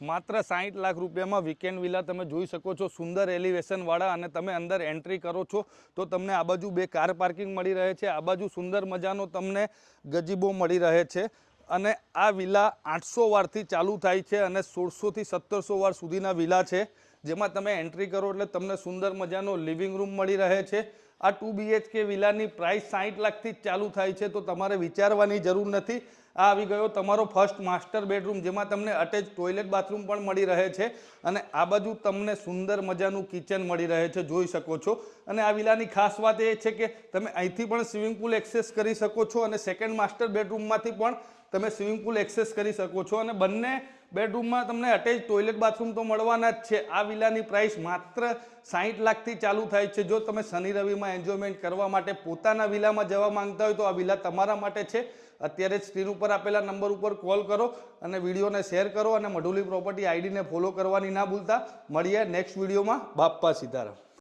માત્ર 60 લાખ રૂપિયામાં weekend villa તમે જોઈ શકો છો, સુંદર એલિવેશન વાળા, અને તમે અંદર એન્ટ્રી કરો છો તો તમને આ બાજુ 2 કાર પાર્કિંગ મળી રહે છે, આ બાજુ સુંદર મજાનો તમને ગજીબો મળી રહે છે, અને આ વિલા 800 વારથી ચાલુ થાય છે અને 1600 થી 1700 વાર સુધીના વિલા છે, જેમાં તમે એન્ટ્રી કરો એટલે તમને સુંદર મજાનો લિવિંગ રૂમ મળી રહે છે। આ 2 BHK વિલાની પ્રાઇસ 60 લાખથી જ ચાલુ થાય છે, તો તમારે વિચારવાની જરૂર નથી। આ આવી ગયો તમારો ફર્સ્ટ માસ્ટર બેડરૂમ, જેમાં તમને અટેચ ટોયલેટ બાથરૂમ પણ મળી રહે છે, અને આ બાજુ તમને સુંદર મજાનું કિચન મળી રહે છે, જોઈ શકો છો। અને આ વિલાની ખાસ વાત એ છે કે તમે અહીંથી પણ સ્વિમિંગ પુલ એક્સેસ કરી શકો છો, અને સેકન્ડ માસ્ટર બેડરૂમમાંથી પણ તમે સ્વિમિંગ પુલ એક્સેસ કરી શકો છો, અને બંને બેડરૂમમાં તમને અટેચ ટોયલેટ બાથરૂમ તો મળવાના જ છે। આ વિલાની પ્રાઇસ માત્ર 60 લાખથી ચાલુ થાય છે। જો તમે શનિ રવિમાં એન્જોયમેન્ટ કરવા માટે પોતાના વિલામાં જવા માંગતા હોય તો આ વિલા તમારા માટે છે। અત્યારે જ સ્ક્રીન ઉપર આપેલા નંબર ઉપર કોલ કરો અને વિડીયોને શેર કરો, અને મઢુલી પ્રોપર્ટી આઈડીને ફોલો કરવાની ના ભૂલતા। મળીએ નેક્સ્ટ વિડીયોમાં। બાપ્પા સીતારામ।